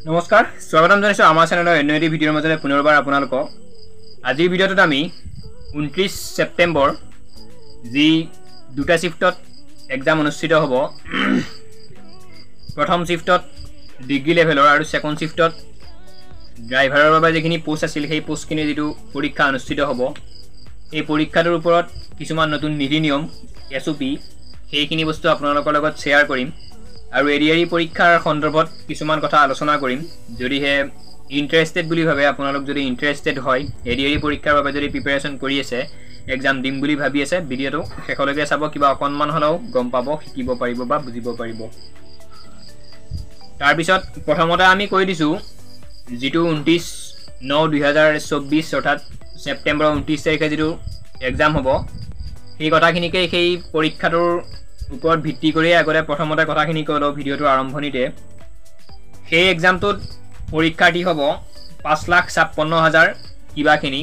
নমস্কাৰ স্বাগতম জনাইছো আমাৰ চেনেলৰ অন্য এটি ভিডিঅ'ৰ মাজতে পুনৰবাৰ আপোনালোকক আজিৰ ভিডিঅ'টোত আমি 29 সেপ্টেম্বৰ যি দুটা শিফটত এক্সাম অনুষ্ঠিত হ'ব প্ৰথম শিফটত ডিগ্ৰী লেভেলৰ আৰু সেকেন্ড শিফটত ড্ৰাইভাৰৰ বাবে যিখিনি পোষ্ট আছিল সেই পোষ্টখিনি যেটো পৰীক্ষা অনুষ্ঠিত হ'ব এই পৰীক্ষাটোৰ ওপৰত কিছুমান নতুন নীতি নিয়ম এসওপি সেইখিনি বস্তু আপোনালোকৰ লগত শেয়াৰ কৰিম আৰু এৰিয়াৰি পৰীক্ষাৰ সন্দৰ্ভত কিছুমান কথা আলোচনা কৰিম যদি হে ইন্টাৰেস্টেড বুলি ভাবে আপোনালোক যদি ইন্টাৰেস্টেড হয় এৰিয়াৰি পৰীক্ষাৰ বাবে যদি প্ৰিপাৰেচন কৰি আছে এক্সাম দিম বুলি ভাবি আছে ভিডিঅটো শেষলৈকে চাব কিবা অকনমান হলেও গম পাব শিকিব পাৰিব বা বুজিব পাৰিব তাৰ পিছত প্ৰথমতে আমি কৈ দিছো যেটো 29/9/2024 অৰ্থাৎ সেপ্টেম্বৰ 29 তাৰিখে যেটো এক্সাম হ'ব এই কথাখিনিকে সেই পৰীক্ষাটোৰ ওপৰত ভিত্তি কৰি আগতে প্ৰথমতে কথাখিনি কলো ভিডিঅটো আৰম্ভণিতে সেই এক্সামটোত পৰীক্ষাৰ্থী হ'ব 5,56,000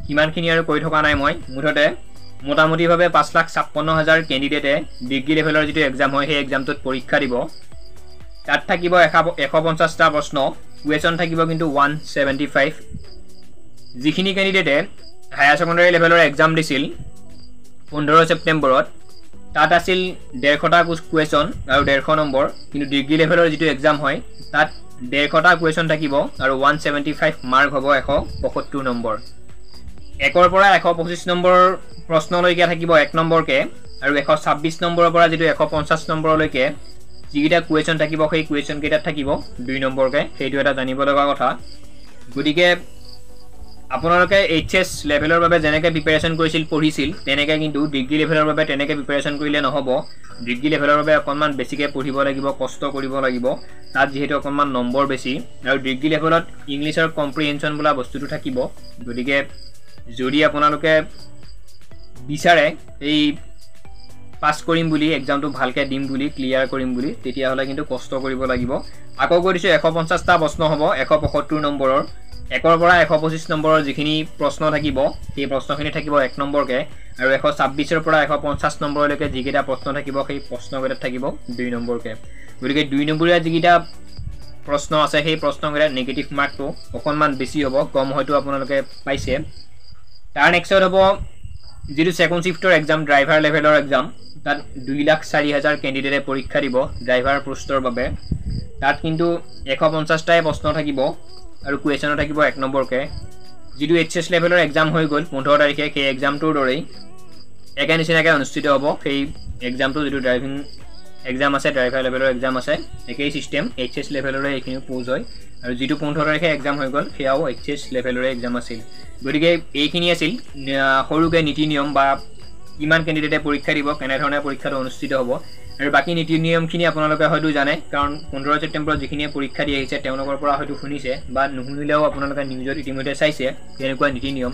কিমানখিনি আৰু কৈ থকা নাই মই মুঠতে মোটামুটিভাৱে 5,56,000 কেণ্ডিডেটে ডিগ্ৰী লেভেলৰ যেটো এক্সাম হয় সেই এক্সামটোত পৰীক্ষা দিব তাত থাকিব 150টা প্ৰশ্ন কুৱেশ্যন থাকিব কিন্তু 175 যিখিনি কেণ্ডিডেটে হায়াৰ সেকেন্ডাৰী লেভেলৰ এক্সাম দিছিল 15 সেপ্টেম্বৰত তাত আছিল 150টা কুৱেশ্যন আৰু 150 নম্বৰ কিন্তু ডিগ্ৰী লেভেলৰ যেটো এক্সাম হয় তাত 150টা কুৱেশ্যন থাকিব আৰু 175 মাৰ্ক হ'ব 175 নম্বৰ 1ৰ পৰা 125 নম্বৰ প্ৰশ্নলৈকে থাকিব 1 নম্বৰকে আৰু 126 নম্বৰৰ পৰা যেটো 150 নম্বৰলৈকে যিটা কুৱেশ্যন থাকিব সেই কুৱেশ্যন কেইটা থাকিব 2 নম্বৰকে সেইটো এটা জানিব লগা কথা গতিকে আপোনালোকে এইচএস লেভেলৰ বাবে যেনেকৈ প্ৰিপাৰেচন কৰিছিল পঢ়িছিল তেনেকৈ কিন্তু ডিগ্ৰী লেভেলৰ বাবে তেনেকৈ প্ৰিপাৰেচন কৰিলে নহব ডিগ্ৰী লেভেলৰ বাবে অকনমান বেছিকৈ পঢ়িব লাগিব কষ্ট কৰিব লাগিব তাত যেহেতু অকনমান নম্বৰ বেছি আৰু ডিগ্ৰী লেভেলত ইংলিছৰ কম্প্ৰিহেনশন বোলা বস্তুটো থাকিব গতিকে যদি আপোনালোকে বিচাৰে এই পাস কৰিম বুলি এক্সামটো ভালকৈ দিম বুলি ক্লিয়াৰ কৰিম বুলি তেতিয়া হলে কিন্তু কষ্ট কৰিব লাগিব আকৌ কৈ দিছো 150টা প্ৰশ্ন হ'ব 175 নম্বৰৰ 1ৰ পৰা 125 নম্বৰৰ যিখিনি প্ৰশ্ন থাকিব সেই প্ৰশ্নখিনি থাকিব 1 নম্বৰকে আৰু 126ৰ পৰা 150 নম্বৰলৈকে যিকেইটা প্ৰশ্ন থাকিব সেই প্ৰশ্নকেইটা থাকিব 2 নম্বৰকে গতিকে 2 নম্বৰীয়া যিকেইটা প্ৰশ্ন আছে সেই প্ৰশ্নকেইটা নেগেটিভ মাৰ্কটো অকনমান বেছি হ'ব কম হয়তো আপোনালোকে পাইছে তাৰ নেক্সট হ'ব যেটো সেকেন্ড শিফটৰ এক্সাম ড্ৰাইভাৰ লেভেলৰ এক্সাম তাত 2,04,000 কেণ্ডিডেটে পৰীক্ষা দিব ড্ৰাইভাৰ পোষ্টৰ বাবে তাত কিন্তু 150টাই প্ৰশ্ন থাকিব আৰু কুৱেশ্যন থাকিব 1 নম্বৰকে যেটো এইচএস লেভেলৰ এক্সাম হৈ গল 15 তাৰিখে সেই এক্সামটোৰ দৰেই একে নিচিনাকৈ অনুষ্ঠিত হ'ব সেই এক্সামটো যেটো ড্ৰাইভিং এক্সাম আছে ড্ৰাইভাৰ লেভেলৰ এক্সাম আছে একেই সিস্টেম এইচএস লেভেলৰে এইখিনি পোজ হয় আৰু যেটো 15 তাৰিখে এক্সাম হৈ গল সেয়াও এইচএস লেভেলৰে এক্সাম আছিল গতিকে এইখিনি আছিল সৰুকে নীতি নিয়ম বা কিমান কেণ্ডিডেটে পৰীক্ষা দিব কেনে ধৰণে পৰীক্ষাটো অনুষ্ঠিত হ'ব আৰু বাকি নীতি নিয়মখিনি আপোনালোকে হয়তো জানে কাৰণ 15 সেপ্টেম্বৰত যিখিনি পৰীক্ষা দি আহিছে তেওঁলোকৰ পৰা হয়তো শুনিছে বা নুশুনিলেও আপোনালোকে নিউজত ইতিমধ্যে চাইছে কেনেকুৱা নীতি নিয়ম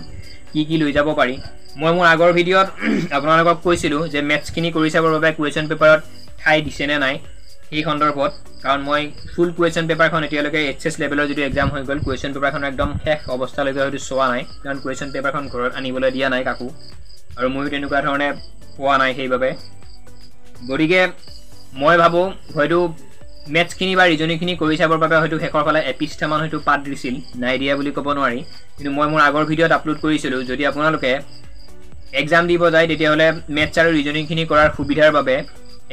কি লৈ যাব পাৰি মই মোৰ আগৰ ভিডিঅত আপোনালোকক কৈছিলো যে মেথছখিনি কৰি চাবৰ বাবে কুৱেশ্যন পেপাৰত ঠাই দিছে নে নাই এই সন্দৰ্ভত কাৰণ মই ফুল কুৱেশ্যন পেপাৰখন এতিয়ালৈকে এইচএস লেভেলৰ যেটো এক্সাম হৈ গল কুৱেশ্যন পেপাৰখন একদম শেষ অৱস্থালৈকে হয়তো চোৱা নাই কাৰণ কুৱেশ্যন পেপাৰখন ঘৰত আনিবলৈ দিয়া নাই কাকো আৰু মইও তেনেকুৱা ধৰণে পোৱা নাই সেইবাবে গতিকে মই ভাবো হয়তো মেথছখিনি বা ৰিজনিংখিনি কৰি চাবৰ বাবে হয়তো শেষৰ ফালে এপিষ্টামান হয়তো পাত দিছিল নাই দিয়া বুলি ক'ব নোৱাৰি কিন্তু মই মোৰ আগৰ ভিডিঅত আপলোড কৰিছিলো যদি আপোনালোকে এক্সাম দিব যায় তেতিয়াহলে মেথছ আৰু ৰিজনিংখিনি কৰাৰ সুবিধাৰ বাবে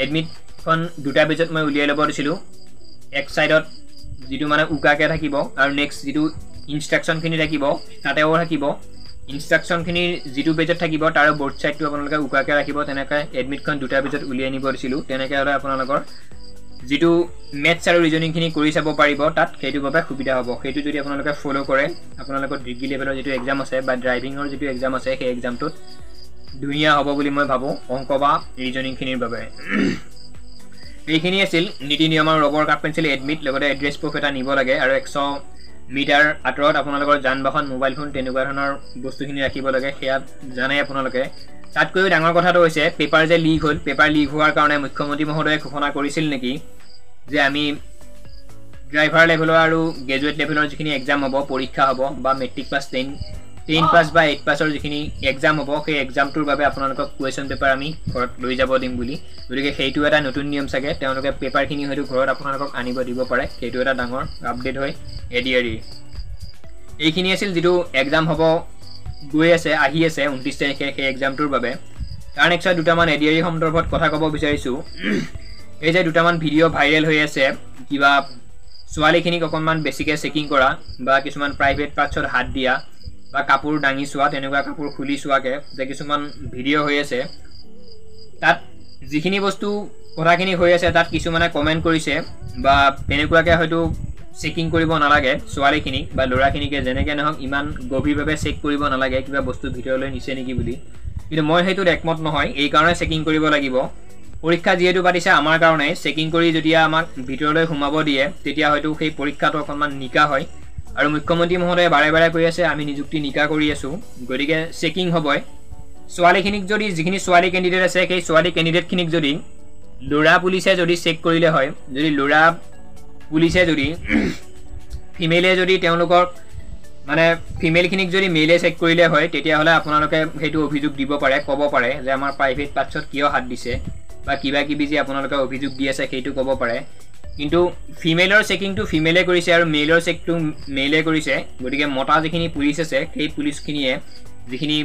এডমিটখন দুটা পেজত মই উলিয়াই ল'ব দিছিলো এক সাইডত যেটো মানে উকাকে থাকিব আৰু নেক্সট যেটো ইনষ্ট্ৰাকচনখিনি থাকিব তাতেও থাকিব ইনষ্ট্ৰাকচনখিনি যেটো পেজত থাকিব তাৰ বোৰ্ড সাইডটো আপোনালোকে উকাকে ৰাখিব তেনেকৈ এডমিটখন দুটা পেজত উলিয়াই নিব দিছিলো তেনেকৈ হলে আপোনালোকৰ যেটো মেথছ আৰু ৰিজনিংখিনি কৰি চাব পাৰিব তাত সেইটো বাবে সুবিধা হ'ব সেইটো যদি আপোনালোকে ফলো কৰে আপোনালোকৰ ডিগ্ৰী লেভেলৰ যেটো এক্সাম আছে বা ড্ৰাইভিংৰ যেটো এক্সাম আছে সেই এক্সামটোত ধুনীয়া হ'ব বুলি মই ভাবো অংক বা ৰিজনিংখিনিৰ বাবে এইখিনি আছিল নীতি নিয়ম আৰু ৰবৰ কাট পেন্সিল এডমিট লগতে এড্ৰেছ প্ৰুফ এটা নিব লাগে আৰু 100 মিটাৰ আঁতৰত আপোনালোকৰ যান বাহন মোবাইল ফোন তেনেকুৱা ধৰণৰ বস্তুখিনি ৰাখিব লাগে সেয়া জানে আপোনালোকে তাতকৈ ডাঙৰ কথাটো হৈছে পেপাৰ যে লিক হ'ল পেপাৰ লিক হোৱাৰ কাৰণে মুখ্যমন্ত্ৰী মহোদয়ে ঘোষণা কৰিছিল নেকি যে আমি ড্ৰাইভাৰ লেভেলৰ আৰু গ্ৰেজুৱেট লেভেলৰ যিখিনি এক্সাম হ'ব পৰীক্ষা হ'ব বা মেট্ৰিক পাছ 10 10 পাস বা 8 পাসৰ যিখিনি এক্সাম হ'ব সেই এক্সামটোৰ বাবে আপোনালোকক কুৱেশ্যন পেপাৰ আমি ঘৰত লৈ যাব দিম বুলি গতিকে সেইটো এটা নতুন নিয়ম চাগে তেওঁলোকে পেপাৰখিনি হয়তো ঘৰত আপোনালোকক আনিব দিব পাৰে সেইটো এটা ডাঙৰ আপডেট হয় এডিআৰই এইখিনি আছিল যেটো এক্সাম হ'ব গৈ আছে আহি আছে 29 তাৰিখে সেই এক্সামটোৰ বাবে তাৰ নেক্সট দুটামান এডিআৰই সন্দৰ্ভত কথা ক'ব বিচাৰিছো এই যে দুটামান ভিডিঅ' ভাইৰেল হৈ আছে কিবা ছোৱালীখিনিক অকণমান বেছিকৈ চেকিং কৰা বা কিছুমান প্ৰাইভেট পাৰ্টছত হাত দিয়া বা কাপোৰ ডাঙি চোৱা তেনেকুৱা কাপোৰ খুলি চোৱাকৈ যে কিছুমান ভিডিঅ' হৈ আছে তাত যিখিনি বস্তু কথাখিনি হৈ আছে তাত কিছুমানে কমেণ্ট কৰিছে বা তেনেকুৱাকৈ হয়তো চেকিং কৰিব নালাগে ছোৱালীখিনিক বা ল'ৰাখিনিকে যেনেকৈ নহওক ইমান গভীৰভাৱে চেক কৰিব নালাগে কিবা বস্তু ভিতৰলৈ নিছে নেকি বুলি কিন্তু মই সেইটোত একমত নহয় এই কাৰণে চেকিং কৰিব লাগিব পৰীক্ষা যেহেতু পাতিছে আমাৰ কাৰণে চেকিং কৰি যদি আমাক ভিতৰলৈ সোমাব দিয়ে তেতিয়া হয়তো সেই পৰীক্ষাটো অকণমান নিকা হয় আৰু মুখ্যমন্ত্ৰী মহোদয়ে বাৰে বাৰে কৈ আছে আমি নিযুক্তি নিকা কৰি আছোঁ গতিকে চেকিং হ'বই ছোৱালীখিনিক যদি যিখিনি ছোৱালী কেণ্ডিডেট আছে সেই ছোৱালী কেণ্ডিডেটখিনিক যদি ল'ৰা পুলিচে যদি চেক কৰিলে হয় যদি ল'ৰা পুলিচে যদি ফিমেলে যদি তেওঁলোকৰ মানে ফিমেলখিনিক যদি মেইলে চেক কৰিলে হয় তেতিয়াহ'লে আপোনালোকে সেইটো অভিযোগ দিব পাৰে ক'ব পাৰে যে আমাৰ প্ৰাইভেট পাৰ্টছত কিয় হাত দিছে বা কিবা কিবি যে আপোনালোকে অভিযোগ দি আছে সেইটো ক'ব পাৰে কিন্তু ফিমেলৰ চেকিংটো ফিমেলে কৰিছে আৰু মেইলৰ চেকটো মেইলে কৰিছে গতিকে মতা যিখিনি পুলিচ আছে সেই পুলিচখিনিয়ে যিখিনি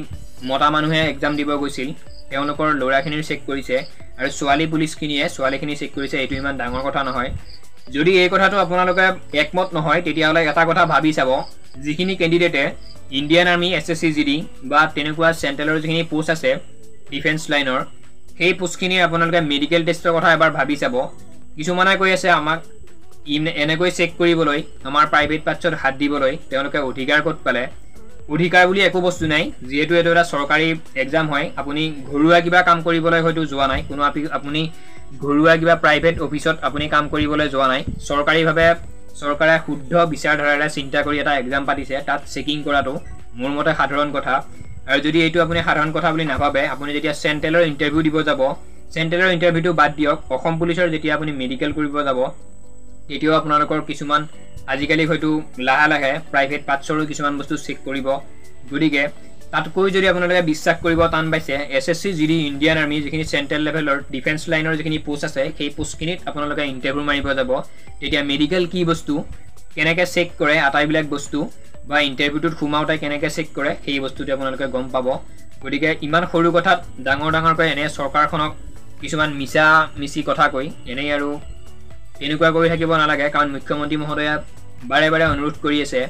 মতা মানুহে এক্সাম দিব গৈছিল তেওঁলোকৰ ল'ৰাখিনিৰ চেক কৰিছে আৰু ছোৱালী পুলিচখিনিয়ে ছোৱালীখিনি চেক কৰিছে এইটো ইমান ডাঙৰ কথা নহয় যদি এই কথাটো আপোনালোকে একমত নহয় তেতিয়াহ'লে এটা কথা ভাবি চাব যিখিনি কেণ্ডিডেটে ইণ্ডিয়ান আৰ্মি SSC GD বা তেনেকুৱা চেণ্ট্ৰেলৰ যিখিনি পোষ্ট আছে ডিফেন্স লাইনৰ সেই পোষ্টখিনিৰ আপোনালোকে মেডিকেল টেষ্টৰ কথা এবাৰ ভাবি চাব কিছুমানে কৈ আছে আমাক এনেকৈ চেক কৰিবলৈ আমাৰ প্ৰাইভেট পাৰ্টছত হাত দিবলৈ তেওঁলোকে অধিকাৰ ক'ত পালে অধিকাৰ বুলি একো বস্তু নাই যিহেতু এইটো এটা চৰকাৰী এক্সাম হয় আপুনি ঘৰুৱা কিবা কাম কৰিবলৈ হয়তো যোৱা নাই কোনো আপুনি ঘৰুৱা কিবা প্ৰাইভেট অফিচত আপুনি কাম কৰিবলৈ যোৱা নাই চৰকাৰীভাৱে চৰকাৰে শুদ্ধ বিচাৰধাৰাৰে চিন্তা কৰি এটা এক্সাম পাতিছে তাত চেকিং কৰাটো মোৰ মতে সাধাৰণ কথা আৰু যদি এইটো আপুনি সাধাৰণ কথা বুলি নাভাবে আপুনি যেতিয়া চেণ্ট্ৰেলৰ ইণ্টাৰভিউ দিব যাব চেণ্ট্ৰেলৰ ইণ্টাৰভিউটো বাদ দিয়ক অসম পুলিচৰ যেতিয়া আপুনি মেডিকেল কৰিব যাব তেতিয়াও আপোনালোকৰ কিছুমান আজিকালি হয়তো লাহে লাহে প্ৰাইভেট পাৰ্টছৰো কিছুমান বস্তু চেক কৰিব গতিকে তাতকৈ যদি আপোনালোকে বিশ্বাস কৰিব টান পাইছে SSC GD ইণ্ডিয়ান আৰ্মি যিখিনি চেণ্ট্ৰেল লেভেলৰ ডিফেন্স লাইনৰ যিখিনি পোষ্ট আছে সেই পোষ্টখিনিত আপোনালোকে ইণ্টাৰভিউ মাৰিব যাব তেতিয়া মেডিকেল কি বস্তু কেনেকৈ চেক কৰে আটাইবিলাক বস্তু বা ইণ্টাৰভিউটোত সোমাওঁতে কেনেকৈ চেক কৰে সেই বস্তুটো আপোনালোকে গম পাব গতিকে ইমান সৰু কথাত ডাঙৰ ডাঙৰকৈ এনে চৰকাৰখনক কিছুমান মিছি কথা কৈ এনেই আৰু তেনেকুৱা কৰি থাকিব নালাগে কাৰণ মুখ্যমন্ত্ৰী মহোদয়ে বাৰে বাৰে অনুৰোধ কৰি আছে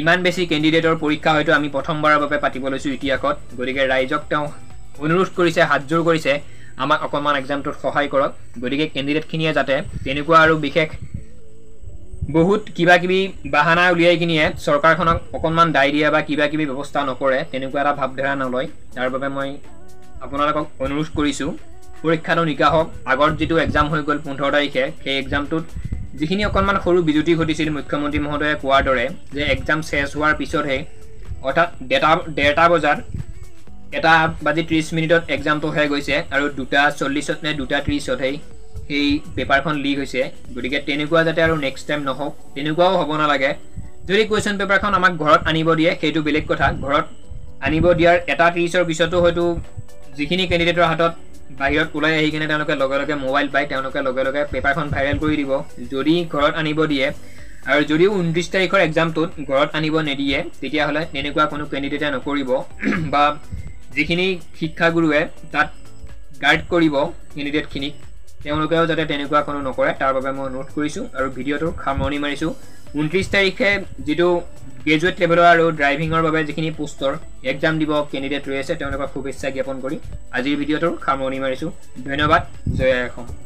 ইমান বেছি কেণ্ডিডেটৰ পৰীক্ষা হয়তো আমি প্ৰথমবাৰৰ বাবে পাতিব লৈছোঁ ইতিহাসত গতিকে ৰাইজক তেওঁ অনুৰোধ কৰিছে হাতজোৰ কৰিছে আমাক অকণমান এক্সামটোত সহায় কৰক গতিকে কেণ্ডিডেটখিনিয়ে যাতে তেনেকুৱা আৰু বিশেষ বহুত কিবা কিবি বাহানা উলিয়াই কিনিয়ে চৰকাৰখনক অকণমান দায় দিয়া বা কিবা কিবি ব্যৱস্থা নকৰে তেনেকুৱা এটা ভাৱধাৰা নলয় তাৰ বাবে মই আপোনালোকক অনুৰোধ কৰিছোঁ পৰীক্ষাটো নিকা হওক আগত যিটো এক্সাম হৈ গ'ল 15 তাৰিখে সেই এক্সামটোত যিখিনি অকণমান সৰু বিজুতি ঘটিছিল মুখ্যমন্ত্ৰী মহোদয়ে কোৱাৰ দৰে যে এক্সাম শেষ হোৱাৰ পিছতহে অৰ্থাৎ 1:30 বজাত 1:30 এক্সামটো হৈ গৈছে আৰু 2:40 নে 2:30 সেই পেপাৰখন লিক হৈছে গতিকে তেনেকুৱা যাতে আৰু নেক্সট টাইম নহওক তেনেকুৱাও হ'ব নালাগে যদি কুৱেশ্যন পেপাৰখন আমাক ঘৰত আনিব দিয়ে সেইটো বেলেগ কথা ঘৰত আনিব দিয়াৰ 1:30 পিছতো হয়তো যিখিনি কেণ্ডিডেটৰ হাতত বাহিৰত ওলাই আহি কিনে তেওঁলোকে লগে লগে মোবাইল পায় তেওঁলোকে লগে লগে পেপাৰখন ভাইৰেল কৰি দিব যদি ঘৰত আনিব দিয়ে আৰু যদিও 29 তাৰিখৰ এক্সামটোত ঘৰত আনিব নিদিয়ে তেতিয়াহ'লে তেনেকুৱা কোনো কেণ্ডিডেটে নকৰিব বা যিখিনি শিক্ষাগুৰুৱে তাত গাইড কৰিব কেণ্ডিডেটখিনিক তেওঁলোকেও যাতে তেনেকুৱা কোনো নকৰে তাৰ বাবে মই অনুৰোধ কৰিছোঁ আৰু ভিডিঅ'টোৰ সামৰণি মাৰিছোঁ 29 তাৰিখে যিটো গ্ৰেজুৱেট লেভেলৰ আৰু ড্ৰাইভিঙৰ বাবে যিখিনি পোষ্টৰ এক্সাম দিব কেণ্ডিডেট ৰৈ আছে তেওঁলোকক শুভেচ্ছা জ্ঞাপন কৰি আজিৰ ভিডিঅ'টোৰ সামৰণি মাৰিছোঁ ধন্যবাদ জয় অসম।